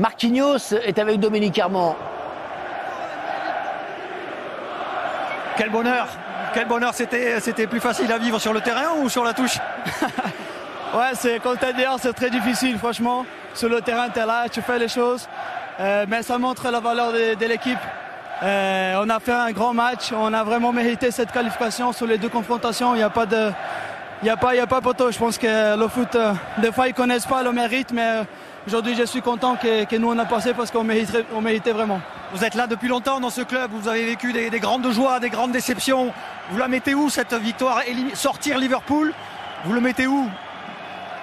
Marquinhos est avec Dominique Armand. Quel bonheur, c'était plus facile à vivre sur le terrain ou sur la touche? Ouais, c'est comme tu as dit, c'est très difficile, franchement. Sur le terrain, tu es là, tu fais les choses, mais ça montre la valeur de l'équipe. On a fait un grand match, on a vraiment mérité cette qualification sur les deux confrontations. Il n'y a pas de poteau. Je pense que le foot, des fois, ils ne connaissent pas le mérite, mais aujourd'hui, je suis content que nous, on a passé parce qu'on méritait vraiment. Vous êtes là depuis longtemps dans ce club, vous avez vécu des grandes joies, des grandes déceptions. Vous la mettez où, cette victoire? Sortir Liverpool, vous le mettez où?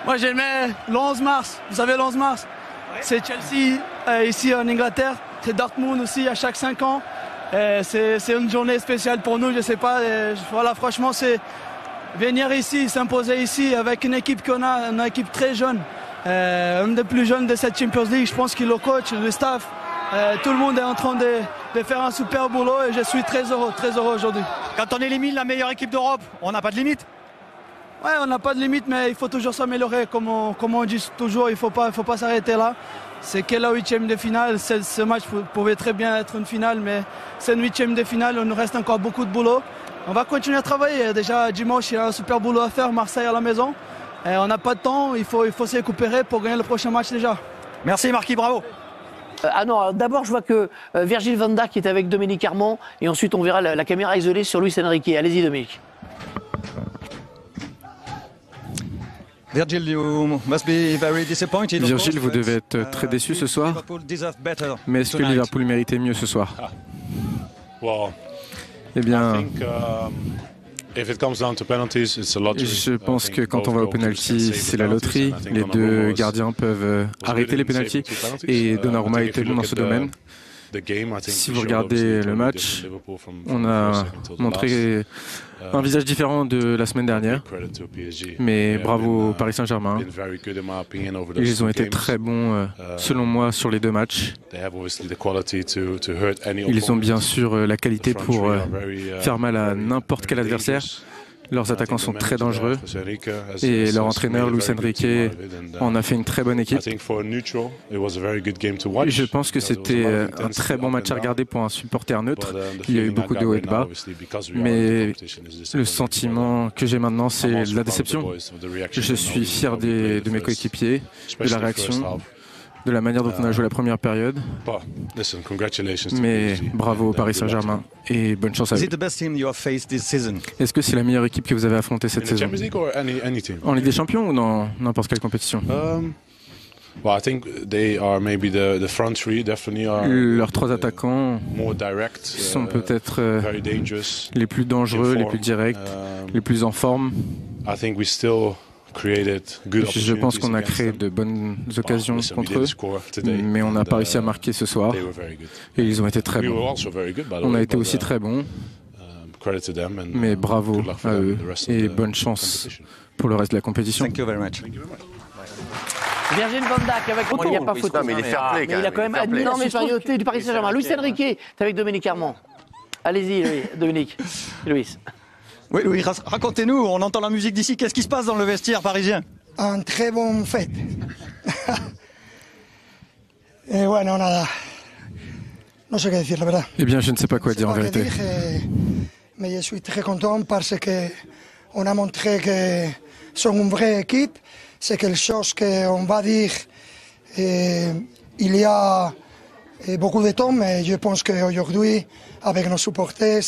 Moi, je le mets le 11 mars. Vous savez, le 11 mars, ouais. C'est Chelsea ici en Angleterre. C'est Dortmund aussi à chaque 5 ans. C'est une journée spéciale pour nous, je ne sais pas. Voilà, franchement, c'est venir ici, s'imposer ici avec une équipe qu'on a, une équipe très jeune. Une des plus jeunes de cette Champions League. Je pense que le coach, le staff, tout le monde est en train de faire un super boulot et je suis très heureux aujourd'hui. Quand on élimine la meilleure équipe d'Europe, on n'a pas de limite? Ouais, on n'a pas de limite, mais il faut toujours s'améliorer. Comme on dit toujours, il ne faut pas s'arrêter là. C'est que la 8e de finale. Ce match pouvait très bien être une finale, mais c'est une 8e de finale. Il nous reste encore beaucoup de boulot. On va continuer à travailler. Déjà, dimanche, il y a un super boulot à faire. Marseille à la maison. Et on n'a pas de temps. Il faut se récupérer pour gagner le prochain match déjà. Merci Marquis, bravo. Ah non, d'abord je vois que Virgil van Dijk est avec Dominique Armand et ensuite on verra la caméra isolée sur Luis Enrique. Allez-y Dominique. Virgil, vous devez être très déçu ce soir, mais est-ce que Liverpool méritait mieux ce soir? Eh bien, je pense que quand on va au penalty, c'est la loterie. Les deux gardiens peuvent arrêter les penaltys et Donnarumma était bon dans ce domaine. Si vous regardez le match, on a montré un visage différent de la semaine dernière, mais bravo au Paris Saint-Germain. Ils ont été très bons, selon moi, sur les deux matchs. Ils ont bien sûr la qualité pour faire mal à n'importe quel adversaire. Leurs attaquants sont très dangereux et leur entraîneur, Luis Enrique, en a fait une très bonne équipe. Je pense que c'était un très bon match à regarder pour un supporter neutre. Il y a eu beaucoup de hauts et de bas, mais le sentiment que j'ai maintenant, c'est la déception. Je suis fier de mes coéquipiers, de la réaction, de la manière dont on a joué la première période. Mais bravo au Paris Saint-Germain et bonne chance à vous. Est-ce que c'est la meilleure équipe que vous avez affrontée cette saison? En Ligue des Champions ou dans n'importe quelle compétition? Leurs trois attaquants sont peut-être les plus dangereux, les plus directs, les plus en forme. Je pense qu'on a créé de bonnes occasions contre eux, mais on n'a pas réussi à marquer ce soir. Et ils ont été très bons. On a été aussi très bons, mais bravo à eux et bonne chance pour le reste de la compétition. Virgil van Dijk avec il n'y a pas photo. Mais il est fair play, il a quand même admis non, mais du Paris Saint-Germain. Luis Enrique est avec Dominique Armand. Allez-y, Dominique. Luis. Oui, Louis, racontez-nous, on entend la musique d'ici, qu'est-ce qui se passe dans le vestiaire parisien? Un très bon fête. Et bueno, nada. No sé qué decir, la verdad. Eh bien, je ne sais pas quoi dire en vérité. Mais je suis très content parce qu'on a montré que sont une vraie équipe. C'est quelque chose qu'on va dire il y a beaucoup de temps, mais je pense qu'aujourd'hui, avec nos supporters,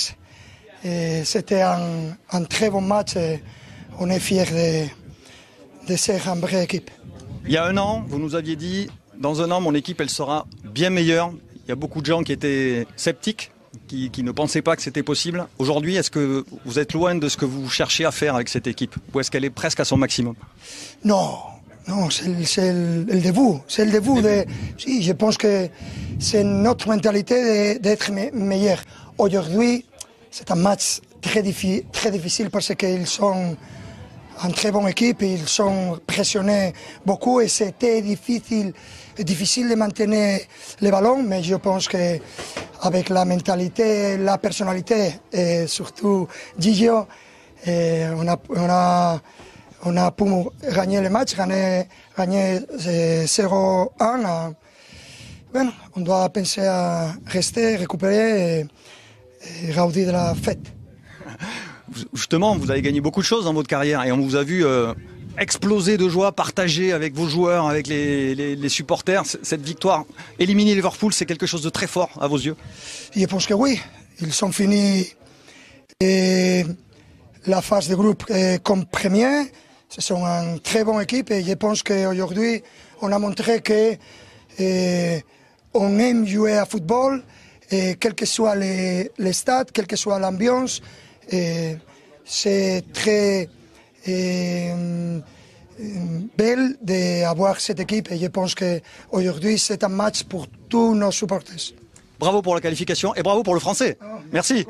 c'était un très bon match et on est fiers de ser une vraie équipe. Il y a un an, vous nous aviez dit, dans un an, mon équipe, elle sera bien meilleure. Il y a beaucoup de gens qui étaient sceptiques, qui ne pensaient pas que c'était possible. Aujourd'hui, est-ce que vous êtes loin de ce que vous cherchez à faire avec cette équipe? Ou est-ce qu'elle est presque à son maximum? Non, c'est le début. C'est le début. Si, je pense que c'est notre mentalité d'être meilleur. Aujourd'hui, c'est un match très difficile parce qu'ils sont une très bonne équipe, ils sont pressionnés beaucoup et c'était difficile de maintenir le ballon, mais je pense qu'avec la mentalité, la personnalité et surtout Gigio, on a pu gagner le match, gagner 0-1 Bueno, on doit penser à rester, récupérer et raudir de la fête. Justement, vous avez gagné beaucoup de choses dans votre carrière et on vous a vu exploser de joie, partager avec vos joueurs, avec les supporters. Cette victoire, éliminer Liverpool, c'est quelque chose de très fort à vos yeux? Je pense que oui. Ils sont finis la phase de groupe comme premier. Ce sont une très bonne équipe et je pense qu'aujourd'hui, on a montré que on aime jouer à football, et quel que soit les stades, quelle que soit l'ambiance. C'est très belle d'avoir cette équipe et je pense qu'aujourd'hui, c'est un match pour tous nos supporters. Bravo pour la qualification et bravo pour le français. Merci.